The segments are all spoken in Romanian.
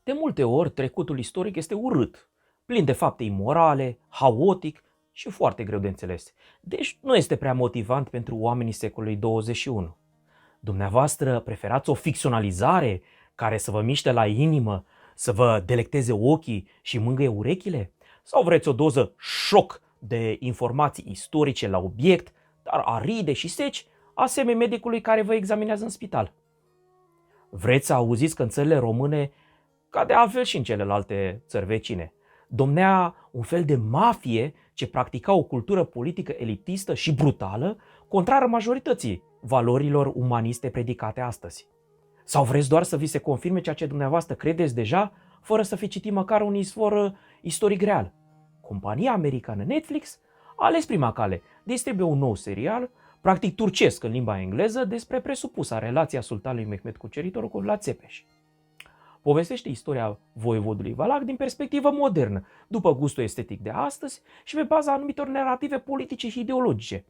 De multe ori, trecutul istoric este urât, plin de fapte imorale, haotic și foarte greu de înțeles. Deci nu este prea motivant pentru oamenii secolului 21. Dumneavoastră preferați o ficționalizare care să vă miște la inimă, să vă delecteze ochii și mângâie urechile? Sau vreți o doză șoc de informații istorice la obiect, dar aride și seci, asemenea medicului care vă examinează în spital? Vreți să auziți că în țările române, ca de altfel și în celelalte țări vecine, domnea un fel de mafie ce practica o cultură politică elitistă și brutală, contrară majorității valorilor umaniste predicate astăzi? Sau vreți doar să vi se confirme ceea ce dumneavoastră credeți deja, fără să fi citit măcar un izvor istoric real? Compania americană Netflix a ales prima cale, distribuie un nou serial, practic turcesc în limba engleză, despre presupusa relația sultanului Mehmed Cuceritorul cu Vlad Țepeș. Povestește istoria voievodului Valac din perspectivă modernă, după gustul estetic de astăzi și pe baza anumitor narrative politice și ideologice.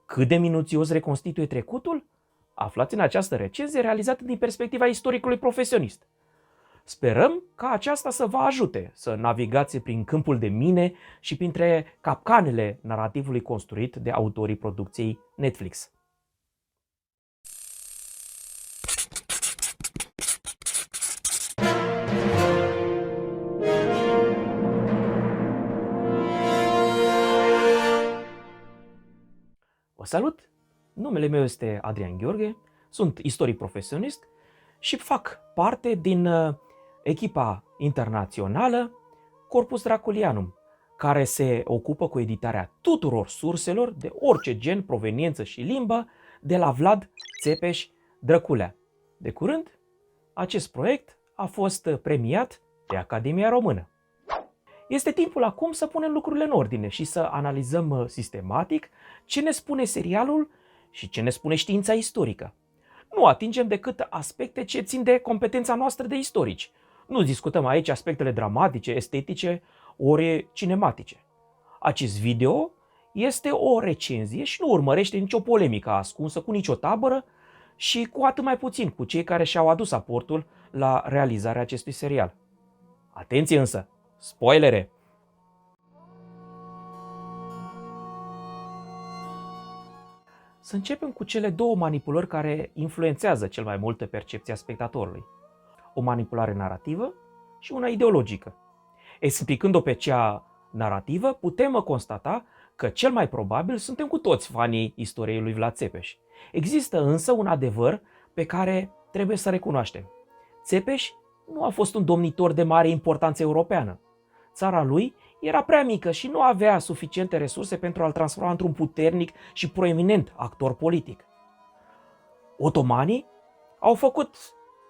Cât de minuțios reconstituie trecutul? Aflați în această recenzie realizată din perspectiva istoricului profesionist. Sperăm ca aceasta să vă ajute să navigați prin câmpul de mine și printre capcanele narativului construit de autorii producției Netflix. Vă salut! Numele meu este Adrian Gheorghe, sunt istoric profesionist și fac parte din echipa internațională Corpus Draculianum, care se ocupă cu editarea tuturor surselor de orice gen, proveniență și limbă de la Vlad Țepeș Drăculea. De curând, acest proiect a fost premiat de Academia Română. Este timpul acum să punem lucrurile în ordine și să analizăm sistematic ce ne spune serialul și ce ne spune știința istorică. Nu atingem decât aspecte ce țin de competența noastră de istorici. Nu discutăm aici aspectele dramatice, estetice, ori cinematice. Acest video este o recenzie și nu urmărește nicio polemică ascunsă cu nicio tabără și cu atât mai puțin cu cei care și-au adus aportul la realizarea acestui serial. Atenție însă! Spoilere! Să începem cu cele două manipulări care influențează cel mai mult percepția spectatorului. O manipulare narrativă și una ideologică. Explicând-o pe cea narrativă, putem constata că cel mai probabil suntem cu toți fanii istoriei lui Vlad Țepeș. Există însă un adevăr pe care trebuie să recunoaștem. Țepeș nu a fost un domnitor de mare importanță europeană. Țara lui era prea mică și nu avea suficiente resurse pentru a-l transforma într-un puternic și proeminent actor politic. Otomanii au făcut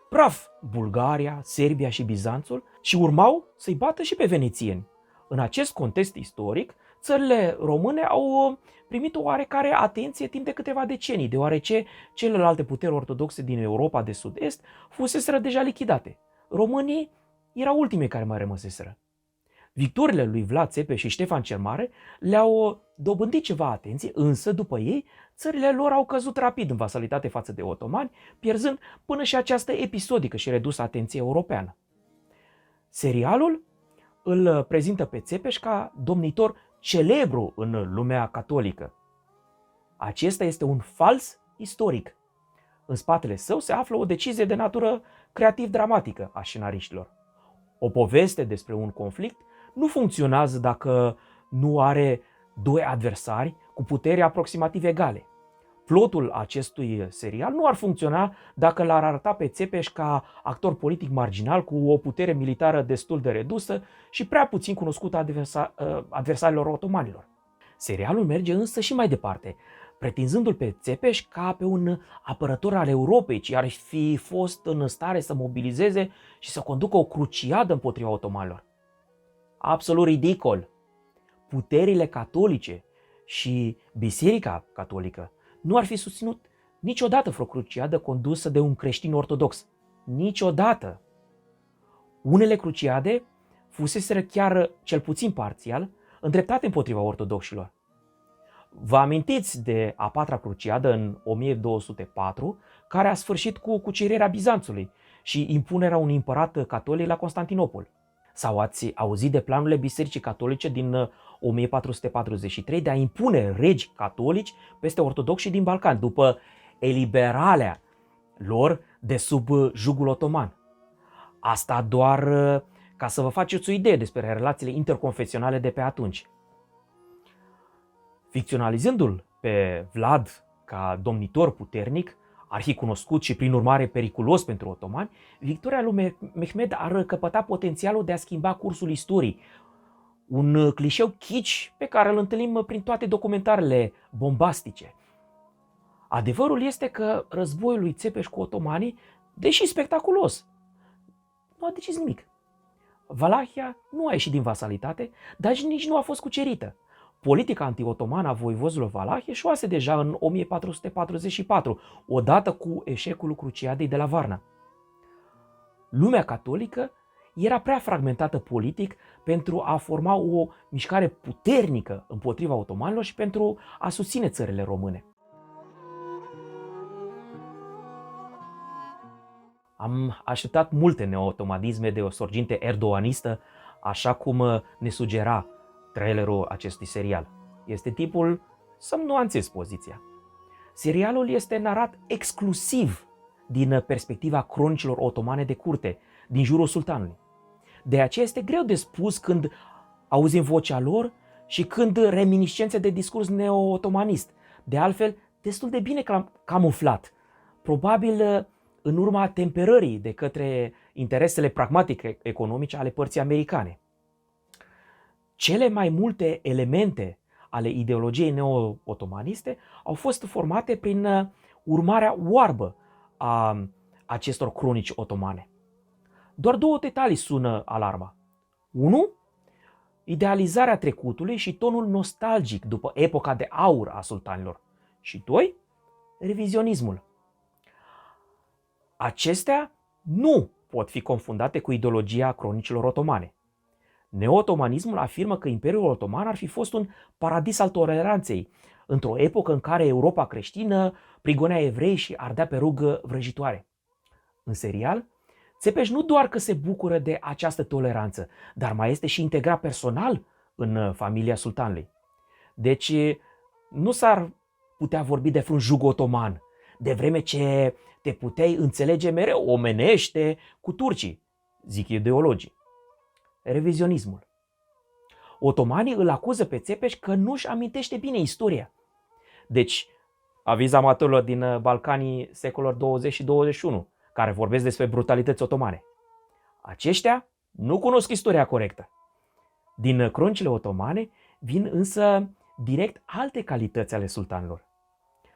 praf Bulgaria, Serbia și Bizanțul și urmau să-i bată și pe venețieni. În acest context istoric, țările române au primit o oarecare atenție timp de câteva decenii, deoarece celelalte puteri ortodoxe din Europa de Sud-Est fuseseră deja lichidate. Românii erau ultimii care mai rămăseseră. Victoriile lui Vlad Țepeș și Ștefan cel Mare le-au dobândit ceva atenție, însă după ei, țările lor au căzut rapid în vasalitate față de otomani, pierzând până și această episodică și redusă atenție europeană. Serialul îl prezintă pe Țepeș ca domnitor celebru în lumea catolică. Acesta este un fals istoric. În spatele său se află o decizie de natură creativ-dramatică a scenariștilor. O poveste despre un conflict nu funcționează dacă nu are doi adversari cu puteri aproximativ egale. Plotul acestui serial nu ar funcționa dacă l-ar arăta pe Țepeș ca actor politic marginal cu o putere militară destul de redusă și prea puțin cunoscută adversarilor otomanilor. Serialul merge însă și mai departe, pretinzându-l pe Țepeș ca pe un apărător al Europei, ce ar fi fost în stare să mobilizeze și să conducă o cruciadă împotriva otomanilor. Absolut ridicol! Puterile catolice și Biserica Catolică nu ar fi susținut niciodată vreo cruciadă condusă de un creștin ortodox. Niciodată! Unele cruciade fuseseră chiar, cel puțin parțial, îndreptate împotriva ortodoxilor. Vă amintiți de a 4-a cruciadă în 1204, care a sfârșit cu cucerirea Bizanțului și impunerea unui împărat catolic la Constantinopol. Sau ați auzit de planurile Bisericii Catolice din 1443 de a impune regi catolici peste ortodoxi din Balcan, după eliberarea lor de sub jugul otoman. Asta doar ca să vă faceți o idee despre relațiile interconfesionale de pe atunci. Ficționalizându-l pe Vlad ca domnitor puternic, arhicunoscut și prin urmare periculos pentru otomani, victoria lui Mehmed ar căpăta potențialul de a schimba cursul istoriei. Un clișeu kitsch pe care îl întâlnim prin toate documentarele bombastice. Adevărul este că războiul lui Țepeș cu otomanii, deși spectaculos, nu a decis nimic. Valahia nu a ieșit din vasalitate, dar nici nu a fost cucerită. Politica anti-otomană a voivozilor Valahi șoase deja în 1444, odată cu eșecul Cruciadei de la Varna. Lumea catolică era prea fragmentată politic pentru a forma o mișcare puternică împotriva otomanilor și pentru a susține țările române. Am așteptat multe neotomanisme de o sorginte erdoganistă, așa cum ne sugera trailerul acestui serial. Este timpul să-mi nuanțez poziția. Serialul este narat exclusiv din perspectiva cronicilor otomane de curte, din jurul sultanului. De aceea este greu de spus când auzim vocea lor și când reminiscențe de discurs neo-otomanist, de altfel destul de bine camuflat, probabil în urma temperării de către interesele pragmatice economice ale părții americane. Cele mai multe elemente ale ideologiei neo-otomaniste au fost formate prin urmarea oarbă a acestor cronici otomane. Doar două detalii sună alarma. 1. Idealizarea trecutului și tonul nostalgic după epoca de aur a sultanilor. Și 2. Revizionismul. Acestea nu pot fi confundate cu ideologia cronicilor otomane. Neo-otomanismul afirmă că Imperiul Otoman ar fi fost un paradis al toleranței, într-o epocă în care Europa creștină prigonea evrei și ardea pe rug vrăjitoare. În serial, Țepeș nu doar că se bucură de această toleranță, dar mai este și integrat personal în familia sultanului. Deci nu s-ar putea vorbi de vreun jug otoman, de vreme ce te puteai înțelege mereu omenește cu turcii, zic ideologii. Revizionismul. Otomanii îl acuză pe Țepeș că nu-și amintește bine istoria. Deci, aviz amatorilor din Balcanii secolelor 20 și 21, care vorbesc despre brutalități otomane. Aceștia nu cunosc istoria corectă. Din cronicile otomane vin însă direct alte calități ale sultanilor.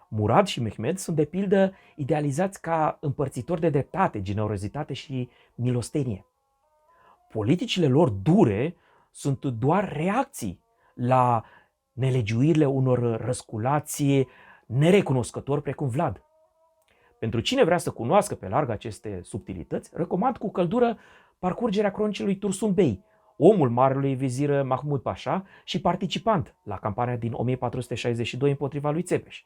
Murad și Mehmed sunt de pildă idealizați ca împărțitori de dreptate, generozitate și milostenie. Politicile lor dure sunt doar reacții la nelegiuirile unor răsculați nerecunoscători precum Vlad. Pentru cine vrea să cunoască pe larg aceste subtilități, recomand cu căldură parcurgerea cronicii lui Tursun Bey, omul marelui vizir Mahmud Pasha și participant la campania din 1462 împotriva lui Țepeș.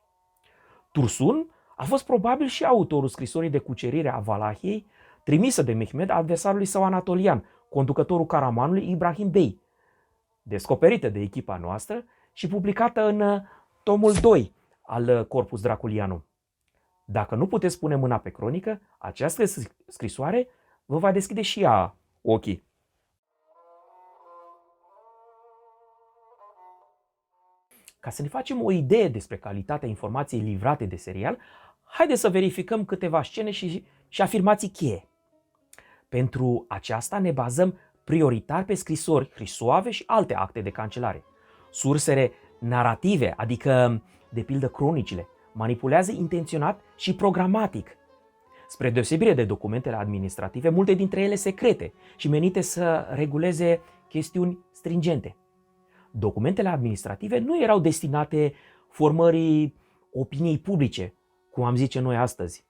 Tursun a fost probabil și autorul scrisorii de cucerire a Valahiei, trimisă de Mehmed adversarului său anatolian, conducătorul Karamanului Ibrahim Bey, descoperită de echipa noastră și publicată în tomul 2 al Corpus Draculianum. Dacă nu puteți pune mâna pe cronică, această scrisoare vă va deschide și ea ochii. Ca să ne facem o idee despre calitatea informației livrate de serial, haideți să verificăm câteva scene și afirmații cheie. Pentru aceasta ne bazăm prioritar pe scrisori, hrisoave și alte acte de cancelare. Sursele narrative, adică de pildă cronicile, manipulează intenționat și programatic. Spre deosebire de documentele administrative, multe dintre ele secrete și menite să reguleze chestiuni stringente. Documentele administrative nu erau destinate formării opiniei publice, cum am zice noi astăzi.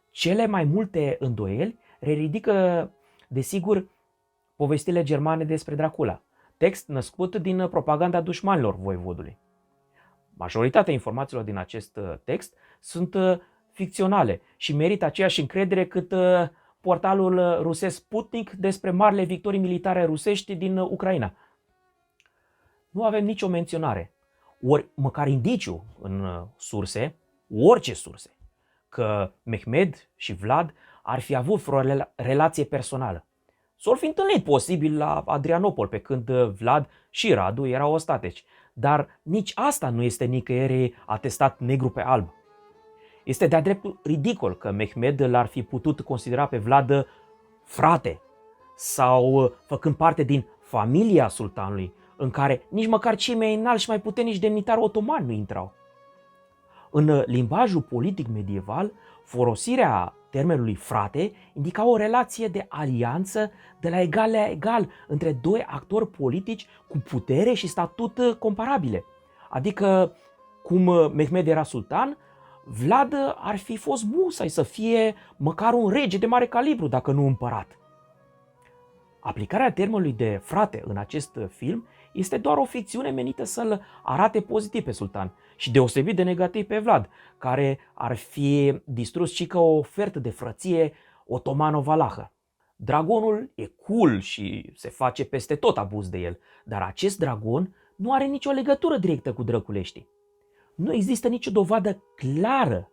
Cele mai multe îndoieli ridică, desigur, povestile germane despre Dracula, text născut din propaganda dușmanilor voivodului. Majoritatea informațiilor din acest text sunt ficționale și merită aceeași încredere cât portalul rusesc Sputnik despre marile victorii militare rusești din Ucraina. Nu avem nicio menționare, ori măcar indiciu în surse, orice surse, că Mehmed și Vlad ar fi avut vreo relație personală. S-or fi întâlnit posibil la Adrianopol, pe când Vlad și Radu erau ostateci, dar nici asta nu este nicăieri atestat negru pe alb. Este de-a dreptul ridicol că Mehmed l-ar fi putut considera pe Vlad frate sau făcând parte din familia sultanului, în care nici măcar cei mai înalți și mai puternici demnitari otomani nu intrau. În limbajul politic medieval, folosirea termenului frate indica o relație de alianță de la egal la egal între doi actori politici cu putere și statut comparabile. Adică, cum Mehmed era sultan, Vlad ar fi fost musai să fie măcar un rege de mare calibru, dacă nu împărat. Aplicarea termenului de frate în acest film este doar o ficțiune menită să-l arate pozitiv pe sultan și deosebit de negativ pe Vlad, care ar fi distrus și ca o ofertă de frăție otomano-valahă. Dragonul e cool și se face peste tot abuz de el, dar acest dragon nu are nicio legătură directă cu Drăculeștii. Nu există nicio dovadă clară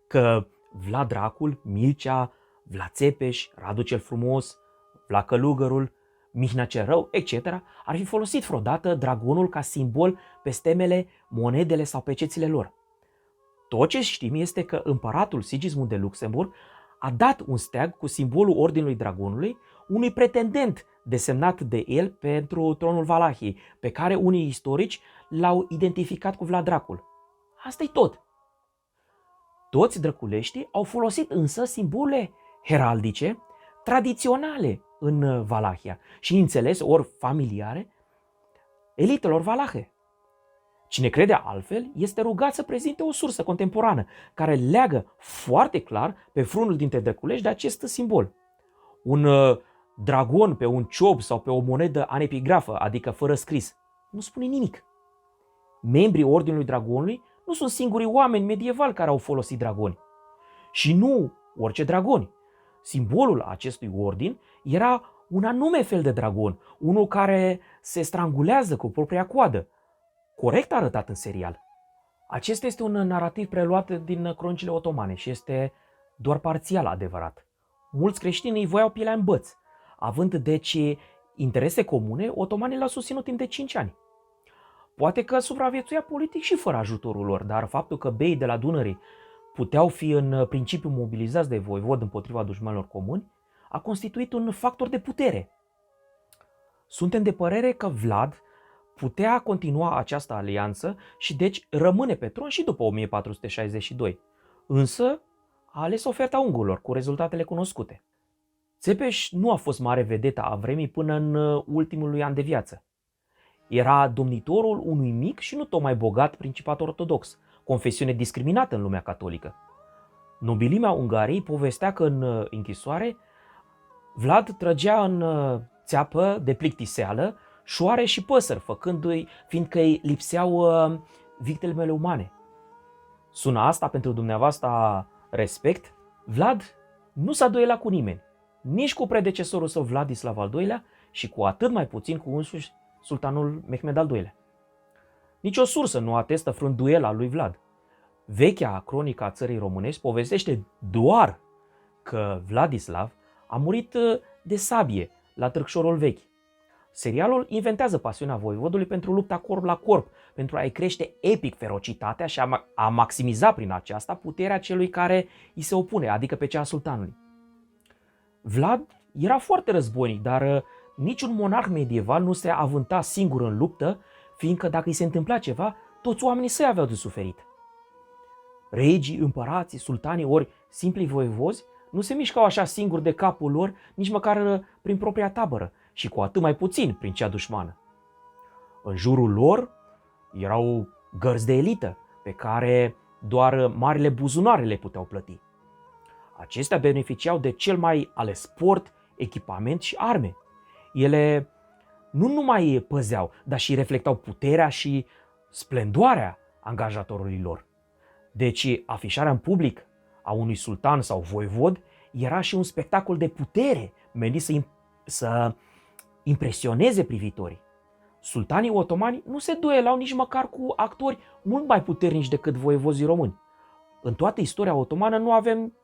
că Vlad Dracul, Mircea, Vlad Țepeș, Radu cel Frumos, Vlad Călugărul, Mihnea cel Rău, etc. ar fi folosit vreodată dragonul ca simbol pe stemele, monedele sau pecețile lor. Tot ce știm este că împăratul Sigismund de Luxemburg a dat un steag cu simbolul Ordinului Dragonului unui pretendent desemnat de el pentru tronul Valahiei, pe care unii istorici l-au identificat cu Vlad Dracul. Asta-i tot. Toți drăculeștii au folosit însă simbole heraldice tradiționale în Valahia și înțeles ori familiare elitelor valahe. Cine crede altfel este rugat să prezinte o sursă contemporană care leagă foarte clar pe frunul dintre drăculești de acest simbol. Un dragon pe un ciob sau pe o monedă anepigrafă, adică fără scris, nu spune nimic. Membrii Ordinului Dragonului nu sunt singurii oameni medievali care au folosit dragoni. Și nu orice dragoni. Simbolul acestui ordin era un anume fel de dragon, unul care se strangulează cu propria coadă, corect arătat în serial. Acesta este un narativ preluat din cronicile otomane și este doar parțial adevărat. Mulți creștini îi voiau pielea în băț, având deci interese comune, otomanii l-au susținut timp de 5 ani. Poate că supraviețuia politic și fără ajutorul lor, dar faptul că beii de la Dunării puteau fi în principiu mobilizați de voivod împotriva dușmanilor comuni, a constituit un factor de putere. Suntem de părere că Vlad putea continua această alianță și deci rămâne pe tron și după 1462, însă a ales oferta ungurilor cu rezultatele cunoscute. Țepeș nu a fost mare vedeta a vremii până în ultimul lui an de viață. Era domnitorul unui mic și nu tocmai bogat principat ortodox, confesiune discriminată în lumea catolică. Nobilimea Ungariei povestea că în închisoare Vlad trăgea în țeapă de plictiseală șoare și păsări, fiindcă îi lipseau victimele umane. Sună asta pentru dumneavoastră respect? Vlad nu s-a duelat cu nimeni, nici cu predecesorul său Vladislav al II-lea și cu atât mai puțin cu însuși sultanul Mehmed al II-lea. Nici o sursă nu atestă vreun duel al lui Vlad. Vechea cronică a țării românești povestește doar că Vladislav a murit de sabie la Târgșorul Vechi. Serialul inventează pasiunea voivodului pentru lupta corp la corp, pentru a-i crește epic ferocitatea și a maximiza prin aceasta puterea celui care îi se opune, adică pe cea a sultanului. Vlad era foarte războinic, dar niciun monarh medieval nu se avânta singur în luptă, fiindcă dacă îi se întâmpla ceva, toți oamenii săi aveau de suferit. Regii, împărații, sultanii ori simpli voievozi nu se mișcau așa singuri de capul lor, nici măcar prin propria tabără și cu atât mai puțin prin cea dușmană. În jurul lor erau gărzi de elită pe care doar marile buzunare le puteau plăti. Acestea beneficiau de cel mai ales sport, echipament și arme. Ele nu numai păzeau, dar și reflectau puterea și splendoarea angajatorului lor. Deci afișarea în public a unui sultan sau voivod era și un spectacol de putere menit să impresioneze privitorii. Sultanii otomani nu se duelau nici măcar cu actori mult mai puternici decât voievozii români. În toată istoria otomană nu avem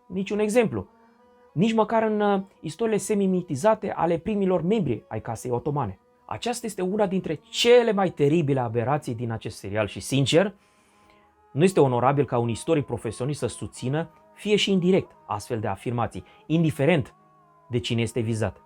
niciun exemplu, nici măcar în istoriile semi-mitizate ale primilor membri ai casei otomane. Aceasta este una dintre cele mai teribile aberații din acest serial și, sincer, nu este onorabil ca un istoric profesionist să susțină, fie și indirect, astfel de afirmații, indiferent de cine este vizat.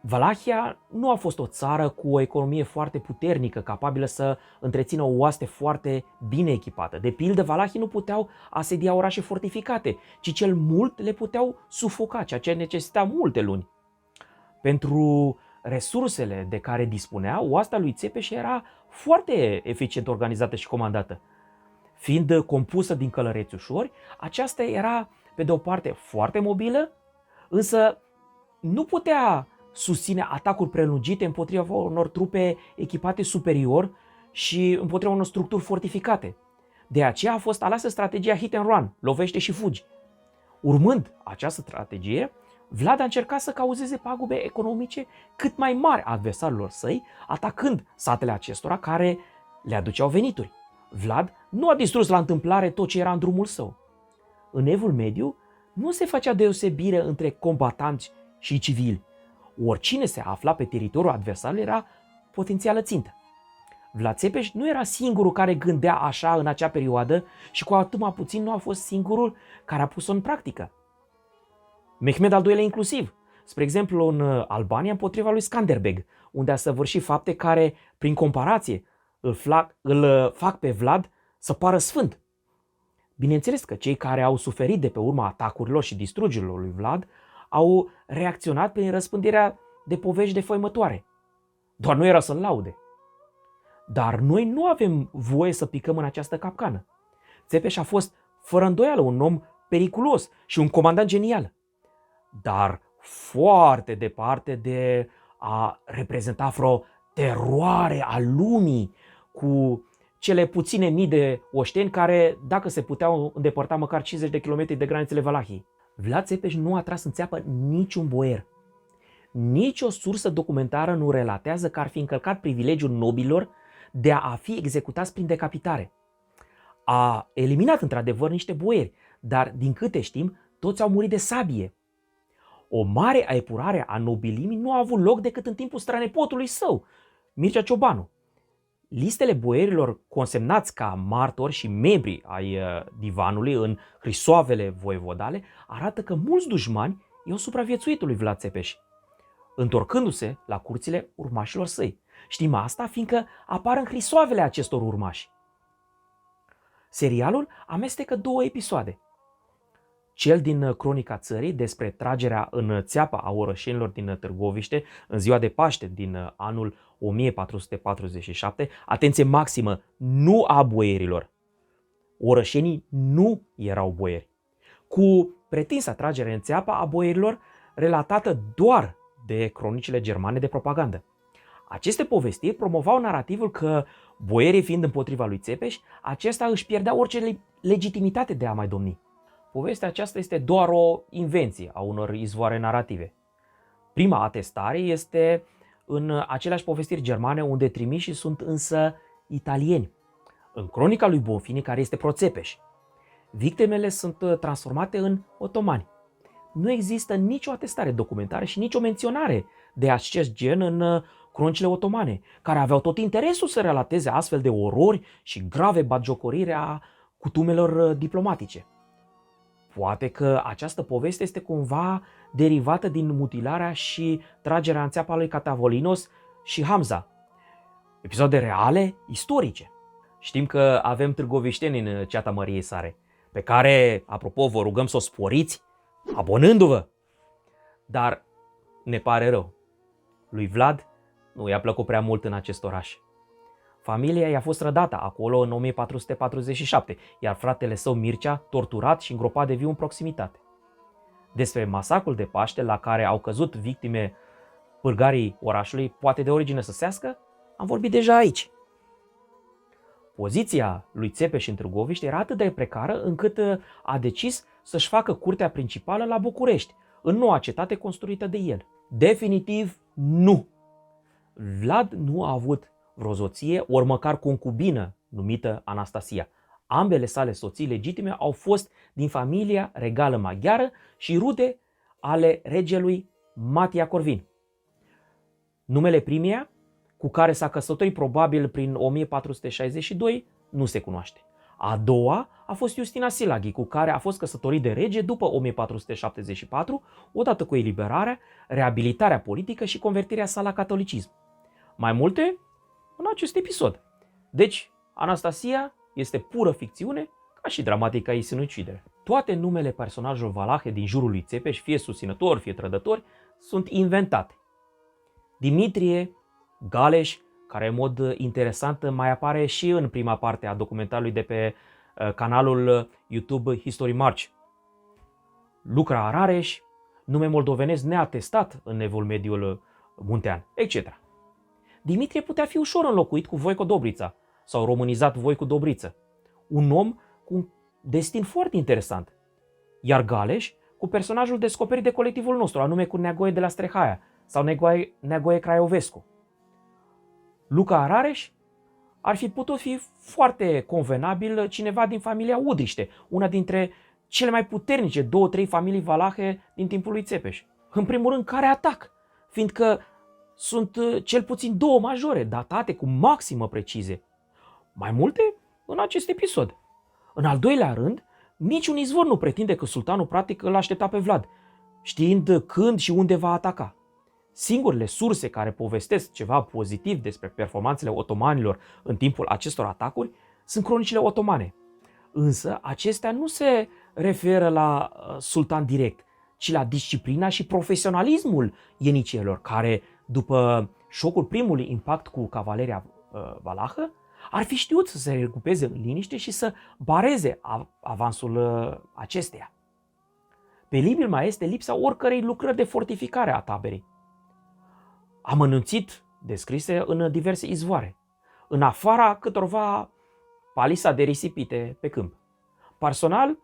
Valahia nu a fost o țară cu o economie foarte puternică, capabilă să întrețină o oaste foarte bine echipată. De pildă, valahii nu puteau asedia orașe fortificate, ci cel mult le puteau sufoca, ceea ce necesita multe luni. Pentru resursele de care dispunea, oasta lui Țepeș era foarte eficient organizată și comandată. Fiind compusă din călăreți ușori, aceasta era, pe de o parte, foarte mobilă, însă nu putea susține atacuri prelungite împotriva unor trupe echipate superior și împotriva unor structuri fortificate. De aceea a fost aleasă strategia hit and run, lovește și fugi. Urmând această strategie, Vlad a încercat să cauzeze pagube economice cât mai mari adversarilor săi, atacând satele acestora care le aduceau venituri. Vlad nu a distrus la întâmplare tot ce era în drumul său. În Evul Mediu nu se făcea deosebire între combatanți și civili. Oricine se afla pe teritoriul adversarului era potențială țintă. Vlad Țepeș nu era singurul care gândea așa în acea perioadă și cu atât mai puțin nu a fost singurul care a pus-o în practică. Mehmed al II-lea inclusiv, spre exemplu în Albania împotriva lui Skanderbeg, unde a săvârșit fapte care, prin comparație, îl fac pe Vlad să pară sfânt. Bineînțeles că cei care au suferit de pe urma atacurilor și distrugerilor lui Vlad au reacționat prin răspândirea de povești defăimătoare. Doar nu era să-l laude. Dar noi nu avem voie să picăm în această capcană. Țepeș a fost, fără îndoială, un om periculos și un comandant genial, dar foarte departe de a reprezenta vreo teroare a lumii cu cele puține mii de oșteni care, dacă se puteau îndepărta măcar 50 de kilometri de granițele Valahiei. Vlad Țepeș nu a tras în țeapă niciun boier. Nici o sursă documentară nu relatează că ar fi încălcat privilegiul nobilor de a fi executați prin decapitare. A eliminat într-adevăr niște boieri, dar din câte știm, toți au murit de sabie. O mare epurare a nobilimii nu a avut loc decât în timpul strănepotului său, Mircea Ciobanu. Listele boierilor consemnați ca martori și membri ai divanului în hrisoavele voievodale arată că mulți dușmani i-au supraviețuit lui Vlad Țepeș, întorcându-se la curțile urmașilor săi. Știm asta fiindcă apar în hrisoavele acestor urmași. Serialul amestecă două episoade. Cel din Cronica Țării despre tragerea în țeapă a orășenilor din Târgoviște în ziua de Paște din anul 1447, atenție maximă, nu a boierilor. Orășenii nu erau boieri. Cu pretinsa tragere în țeapă a boierilor relatată doar de cronicile germane de propagandă. Aceste povestiri promovau narativul că, boierii fiind împotriva lui Țepeș, acesta își pierdea orice legitimitate de a mai domni. Povestea aceasta este doar o invenție a unor izvoare narrative. Prima atestare este în aceleași povestiri germane unde trimișii sunt însă italieni. În cronica lui Bonfini, care este pro-Țepeș, victimele sunt transformate în otomani. Nu există nicio atestare documentară și nicio menționare de acest gen în cronicile otomane, care aveau tot interesul să relateze astfel de orori și grave batjocoriri a cutumelor diplomatice. Poate că această poveste este cumva derivată din mutilarea și tragerea în țeapa lui Catavolinos și Hamza, episoade reale, istorice. Știm că avem târgovișteni în ceata Măriei Sare, pe care, apropo, vă rugăm să o sporiți abonându-vă. Dar ne pare rău. Lui Vlad nu i-a plăcut prea mult în acest oraș. Familia i-a fost rădată acolo în 1447, iar fratele său Mircea torturat și îngropat de viu în proximitate. Despre masacrul de Paște la care au căzut victime pârgarii orașului, poate de origine săsească, am vorbit deja aici. Poziția lui Țepeș în Târgoviște era atât de precară încât a decis să-și facă curtea principală la București, în noua cetate construită de el. Definitiv nu! Vlad nu a avut vreo soție, ori măcar concubină numită Anastasia. Ambele sale soții legitime au fost din familia regală maghiară și rude ale regelui Matia Corvin. Numele primeia, cu care s-a căsătorit probabil prin 1462, nu se cunoaște. A doua a fost Justina Silaghi, cu care a fost căsătorit de rege după 1474, odată cu eliberarea, reabilitarea politică și convertirea sa la catolicism. Mai multe în acest episod. Deci, Anastasia este pură ficțiune, ca și dramatica ei sinucidere. Toate numele personajelor valahe din jurul lui Țepeș, fie susținători, fie trădători, sunt inventate. Dimitrie, Galeș, care în mod interesant mai apare și în prima parte a documentarului de pe canalul YouTube History March. Lucra Arareș, nume moldovenesc neatestat în evul mediul muntean, etc. Dimitrie putea fi ușor înlocuit cu Voico Dobrița sau românizat Voicu Dobriță, un om cu un destin foarte interesant, iar Galeș cu personajul descoperit de colectivul nostru, anume cu Neagoe de la Strehaia sau Neagoe Craiovescu. Luca Arareș ar fi putut fi foarte convenabil cineva din familia Udriște, una dintre cele mai puternice 2-3 familii valahe din timpul lui Țepeș. În primul rând, care atac, fiindcă sunt cel puțin 2 majore, datate cu maximă precizie. Mai multe în acest episod. În al doilea rând, niciun izvor nu pretinde că sultanul practic îl aștepta pe Vlad, știind când și unde va ataca. Singurele surse care povestesc ceva pozitiv despre performanțele otomanilor în timpul acestor atacuri sunt cronicile otomane. Însă acestea nu se referă la sultan direct, ci la disciplina și profesionalismul ienicelor, care, după șocul primului impact cu cavaleria valahă, ar fi știut să se recupeze în liniște și să bareze avansul acesteia. Penibil mai este lipsa oricărei lucrări de fortificare a taberei, amănunțit descrise în diverse izvoare, în afara câtorva palisade risipite pe câmp. Personal,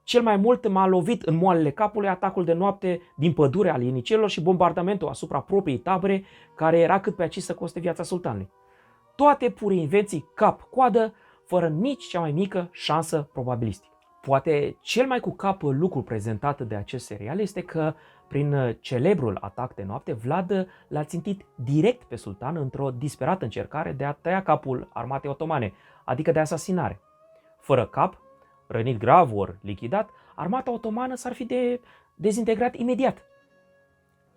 cel mai mult m-a lovit în moalele capului atacul de noapte din pădure al ienicelor și bombardamentul asupra propriei tabere, care era cât pe aici să coste viața sultanului. Toate pure invenții cap-coadă, fără nici cea mai mică șansă probabilistică. Poate cel mai cu cap lucru prezentat de acest serial este că, prin celebrul atac de noapte, Vlad l-a țintit direct pe sultan într-o disperată încercare de a tăia capul armatei otomane, adică de asasinare. Fără cap, rănit grav ori lichidat, armata otomană s-ar fi dezintegrat imediat.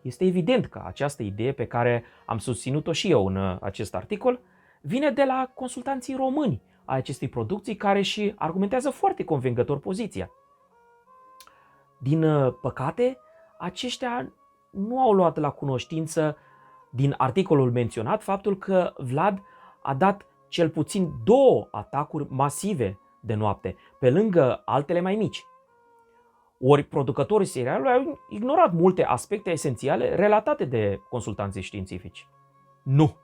Este evident că această idee, pe care am susținut-o și eu în acest articol, vine de la consultanții români a acestei producții, care și argumentează foarte convingător poziția. Din păcate, aceștia nu au luat la cunoștință din articolul menționat faptul că Vlad a dat cel puțin 2 atacuri masive de noapte, pe lângă altele mai mici. Ori producătorii serialului au ignorat multe aspecte esențiale relatate de consultanții științifici. Nu!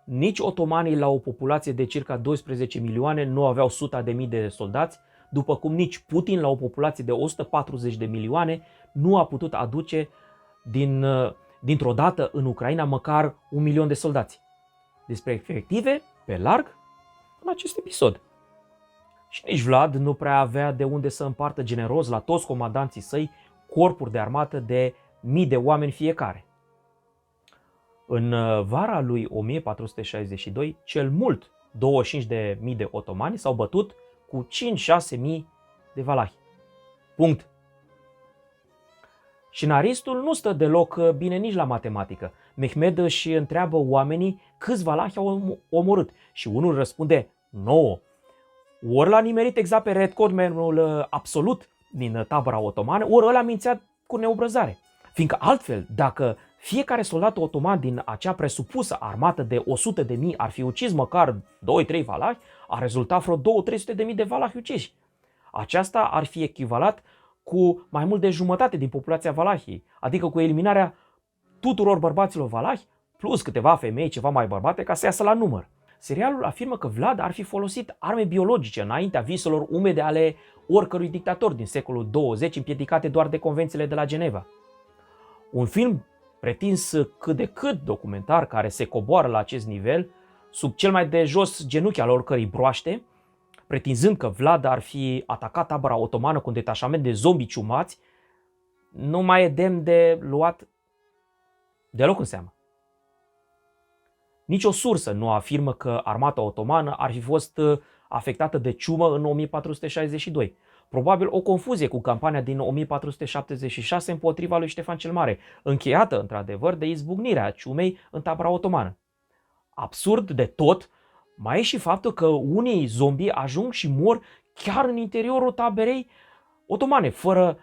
Nici otomanii la o populație de circa 12 milioane nu aveau 100.000 de soldați, după cum nici Putin la o populație de 140 de milioane nu a putut aduce dintr-o dată în Ucraina măcar 1 milion de soldați. Despre efective, pe larg, în acest episod. Și nici Vlad nu prea avea de unde să împartă generos la toți comandanții săi corpuri de armată de mii de oameni fiecare. În vara lui 1462, cel mult 25.000 de otomani s-au bătut cu 5-6 mii de valahi. Punct. Șinaristul nu stă deloc bine nici la matematică. Mehmed își întreabă oamenii câți valahi au omorât și unul răspunde 9. Ori l-a nimerit exact pe recordmanul absolut din tabăra otomană, ori ăla mințea cu neobrăzare. Fiindcă altfel, dacă fiecare soldat otoman din acea presupusă armată de 100.000 ar fi ucis măcar 2-3 valahi, ar rezulta vreo 200-300.000 de valahi uciși. Aceasta ar fi echivalat cu mai mult de jumătate din populația Valahiei, adică cu eliminarea tuturor bărbaților valahi, plus câteva femei ceva mai bărbate ca să iasă la număr. Serialul afirmă că Vlad ar fi folosit arme biologice înaintea viselor umede ale oricărui dictator din secolul 20, împiedicate doar de convențiile de la Geneva. Un film pretins cât de cât documentar, care se coboară la acest nivel, sub cel mai de jos genunchi al oricărei broaște, pretinzând că Vlad ar fi atacat tabăra otomană cu un detașament de zombi ciumați, nu mai e demn de luat deloc în seamă. Nici o sursă nu afirmă că armata otomană ar fi fost afectată de ciumă în 1462. Probabil o confuzie cu campania din 1476 împotriva lui Ștefan cel Mare, încheiată într-adevăr de izbucnirea ciumei în tabăra otomană. Absurd de tot mai e și faptul că unii zombi ajung și mor chiar în interiorul taberei otomane, fără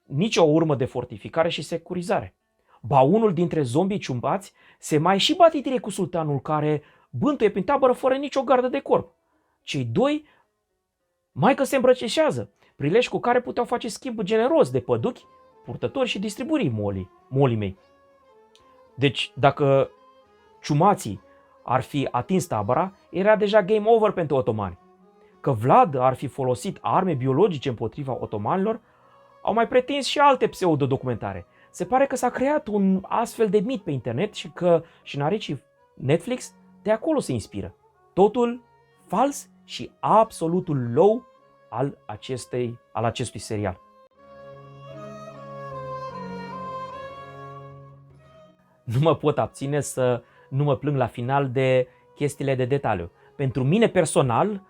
nicio urmă de fortificare și securizare. Ba unul dintre zombii ciumbați se mai și batitire cu sultanul, care bântuie prin tabără fără nicio gardă de corp. Cei doi mai că se îmbrăcișează, prilej cu care puteau face schimb generos de păduchi, purtători și distribuirii molii mei. Deci, dacă ciumații ar fi atins tabăra, era deja game over pentru otomani. Că Vlad ar fi folosit arme biologice împotriva otomanilor, au mai pretins și alte pseudo-documentare. Se pare că s-a creat un astfel de mit pe internet și că scenaristii Netflix de acolo se inspiră. Totul fals și absolutul low al acestui serial. Nu mă pot abține să nu mă plâng la final de chestiile de detaliu. Pentru mine personal,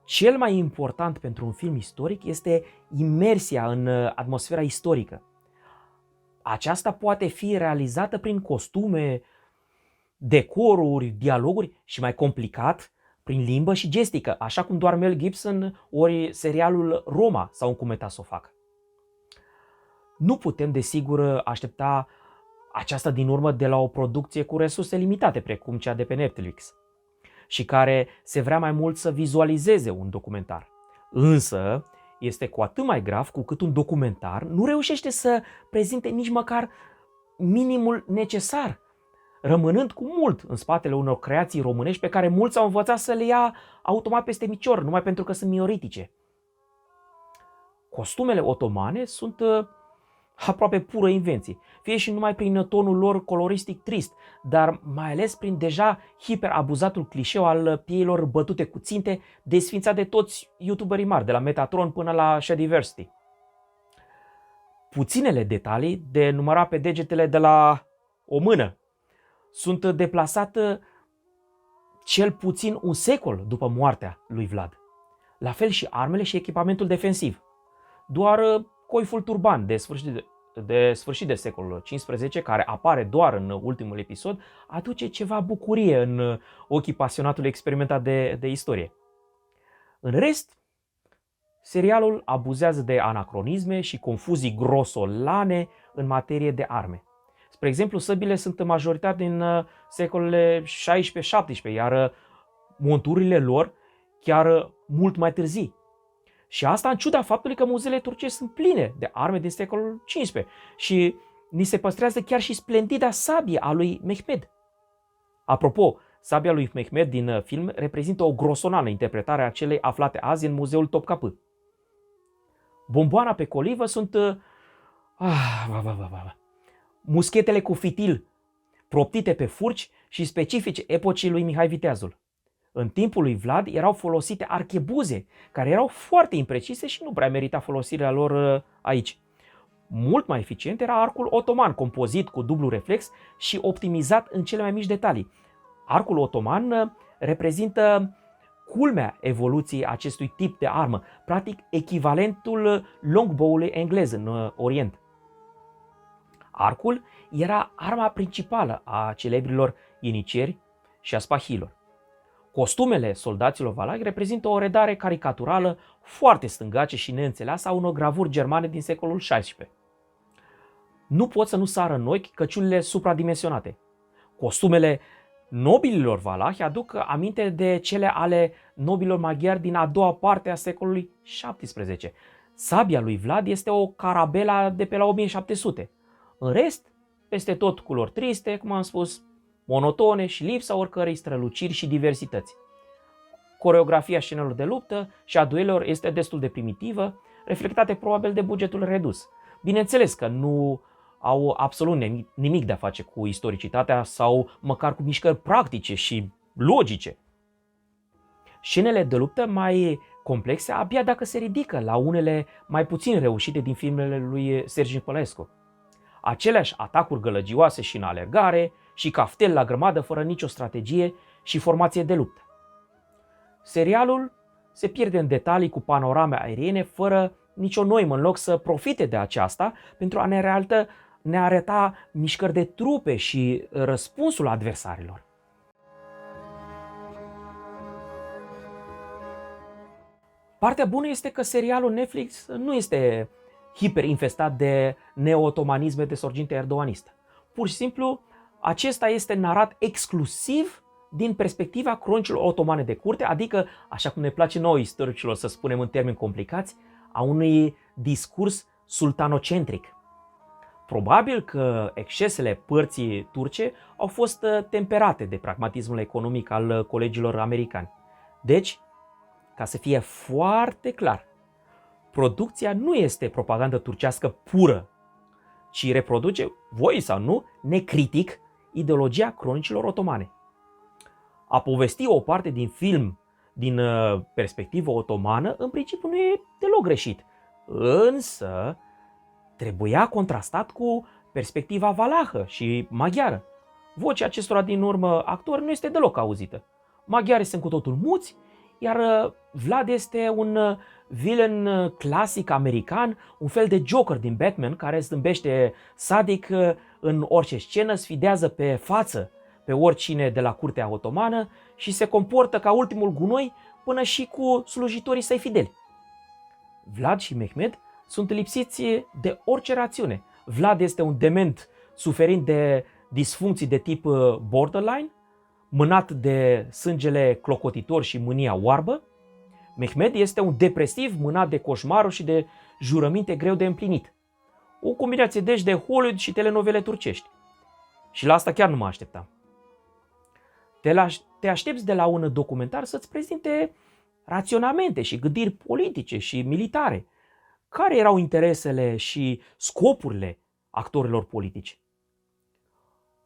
cel mai important pentru un film istoric este imersia în atmosfera istorică. Aceasta poate fi realizată prin costume, decoruri, dialoguri și, mai complicat, prin limbă și gestică, așa cum doar Mel Gibson ori serialul Roma s-au încumetat să o facă. Nu putem, desigur, aștepta aceasta din urmă de la o producție cu resurse limitate, precum cea de pe Netflix, și care se vrea mai mult să vizualizeze un documentar. Însă, este cu atât mai grav cu cât un documentar nu reușește să prezinte nici măcar minimul necesar, rămânând cu mult în spatele unor creații românești pe care mulți au învățat să le ia automat peste picior, numai pentru că sunt mioritice. Costumele otomane sunt aproape pură invenție, fie și numai prin tonul lor coloristic trist, dar mai ales prin deja hiperabuzatul clișeu al pieilor bătute cu ținte, desfințat de toți youtuberii mari, de la Metatron până la Shadiversity. Puținele detalii, de numărat pe degetele de la o mână, sunt deplasate cel puțin un secol după moartea lui Vlad. La fel și armele și echipamentul defensiv. Doar coiful turban de sfârșit de secolul XV, care apare doar în ultimul episod, aduce ceva bucurie în ochii pasionatului experimentat de istorie. În rest, serialul abuzează de anacronisme și confuzii grosolane în materie de arme. Spre exemplu, săbile sunt în majoritate din secolele 16-17, iar monturile lor chiar mult mai târzii. Și asta în ciuda faptului că muzeele turcești sunt pline de arme din secolul XV și ni se păstrează chiar și splendida sabie a lui Mehmed. Apropo, sabia lui Mehmed din film reprezintă o grosonană interpretare a celei aflate azi în muzeul Topkapı. Bomboana pe colivă sunt muschetele cu fitil, proptite pe furci și specifice epocii lui Mihai Viteazul. În timpul lui Vlad erau folosite archebuze, care erau foarte imprecise și nu prea merita folosirea lor aici. Mult mai eficient era arcul otoman, compozit cu dublu reflex și optimizat în cele mai mici detalii. Arcul otoman reprezintă culmea evoluției acestui tip de armă, practic echivalentul longbow-ului englez în Orient. Arcul era arma principală a celebrilor inicieri și a spahilor. Costumele soldaților valahi reprezintă o redare caricaturală foarte stângace și neînțeleasă a unor gravuri germane din secolul XVI. Nu pot să nu sară în ochi căciulile supradimensionate. Costumele nobililor valahi aduc aminte de cele ale nobililor maghiari din a doua parte a secolului XVII. Sabia lui Vlad este o carabela de pe la 1700. În rest, peste tot culori triste, cum am spus, monotone și lipsa oricărei străluciri și diversități. Coreografia scenelor de luptă și a duelelor este destul de primitivă, reflectate probabil de bugetul redus. Bineînțeles că nu au absolut nimic de a face cu istoricitatea sau măcar cu mișcări practice și logice. Scenele de luptă mai complexe abia dacă se ridică la unele mai puțin reușite din filmele lui Sergiu Nicolaescu. Aceleași atacuri gălăgioase și în alergare și caftel la grămadă fără nicio strategie și formație de luptă. Serialul se pierde în detalii cu panorame aeriene fără nicio noimă, în loc să profite de aceasta pentru a ne arăta mișcări de trupe și răspunsul adversarilor. Partea bună este că serialul Netflix nu este hiperinfestat de neo-otomanisme de sorginte erdoganistă. Pur și simplu, acesta este narat exclusiv din perspectiva cronicilor otomane de curte, adică, așa cum ne place nouă istoricilor să spunem în termeni complicați, a unui discurs sultanocentric. Probabil că excesele părții turce au fost temperate de pragmatismul economic al colegilor americani. Deci, ca să fie foarte clar, producția nu este propagandă turcească pură, ci reproduce, voi sau nu, necritic, ideologia cronicilor otomane. A povesti o parte din film din perspectivă otomană, în principiu nu e deloc greșit, însă trebuia contrastat cu perspectiva valahă și maghiară. Vocea acestora din urmă actori nu este deloc auzită. Maghiarii sunt cu totul muți, iar Vlad este un villain clasic american, un fel de Joker din Batman, care zâmbește sadic în orice scenă, sfidează pe față pe oricine de la curtea otomană și se comportă ca ultimul gunoi până și cu slujitorii săi fideli. Vlad și Mehmed sunt lipsiți de orice rațiune. Vlad este un dement suferind de disfuncții de tip borderline, mânat de sângele clocotitor și mânia oarbă. Mehmed este un depresiv mânat de coșmaruri și de jurăminte greu de împlinit. O combinație deci de Hollywood și telenovele turcești. Și la asta chiar nu mă așteptam. Te aștepți de la un documentar să-ți prezinte raționamente și gândiri politice și militare. Care erau interesele și scopurile actorilor politici?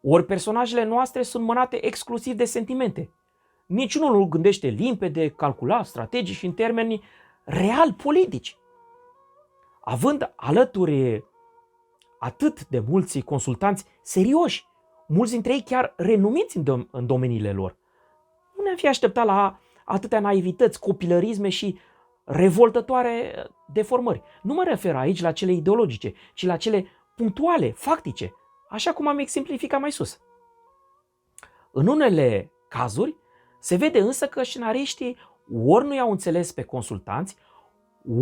Ori personajele noastre sunt mânate exclusiv de sentimente. Niciunul nu gândește limpede, calculat, strategic și în termeni real politici. Având alături atât de mulți consultanți serioși, mulți dintre ei chiar renumiți în domeniile lor, nu ne-am fi așteptat la atâtea naivități, copilărisme și revoltătoare deformări. Nu mă refer aici la cele ideologice, ci la cele punctuale, factice, așa cum am exemplificat mai sus. În unele cazuri se vede însă că scenariștii ori nu i-au înțeles pe consultanți,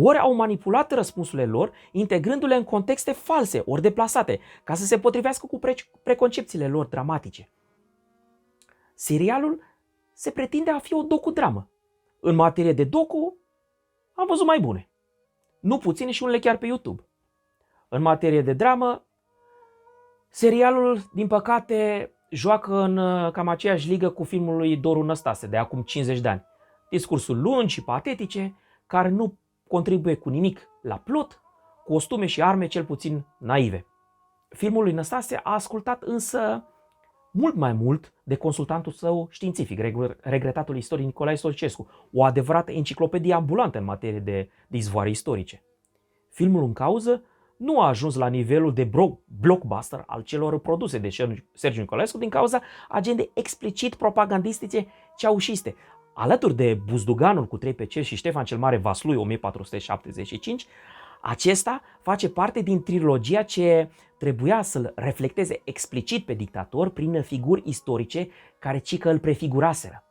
ori au manipulat răspunsurile lor, integrându-le în contexte false, ori deplasate, ca să se potrivească cu preconcepțiile lor dramatice. Serialul se pretinde a fi o docudramă. În materie de docu, am văzut mai bune. Nu puține și unele chiar pe YouTube. În materie de dramă, serialul, din păcate, joacă în cam aceeași ligă cu filmul lui Doru Năstase de acum 50 de ani. Discursuri lungi și patetice, care nu contribuie cu nimic la plot, costume și arme cel puțin naive. Filmul lui Năstase a ascultat însă mult mai mult de consultantul său științific, regretatul istoric Nicolae Stolcescu, o adevărată enciclopedie ambulantă în materie de izvoare istorice. Filmul în cauză nu a ajuns la nivelul de blockbuster al celor produse de Sergiu Nicolaescu din cauza agendei explicit propagandistice ceaușiste. Alături de Buzduganul cu 3 pe cer și Ștefan cel Mare Vaslui 1475, acesta face parte din trilogia ce trebuia să-l reflecteze explicit pe dictator prin figuri istorice care cică îl prefiguraseră.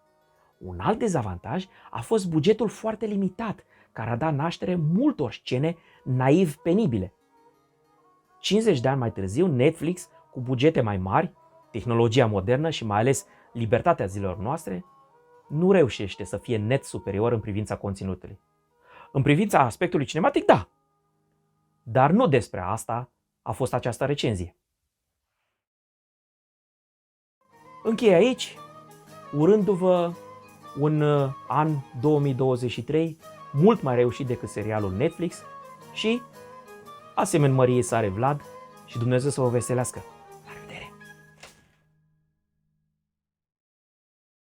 Un alt dezavantaj a fost bugetul foarte limitat, care a dat naștere multor scene naiv penibile. 50 de ani mai târziu, Netflix, cu bugete mai mari, tehnologia modernă și mai ales libertatea zilelor noastre, nu reușește să fie net superior în privința conținutului. În privința aspectului cinematic, da, dar nu despre asta a fost această recenzie. Închei aici, urându-vă un an 2023 mult mai reușit decât serialul Netflix și, asemeni măriei sare Vlad, și Dumnezeu să vă veselească!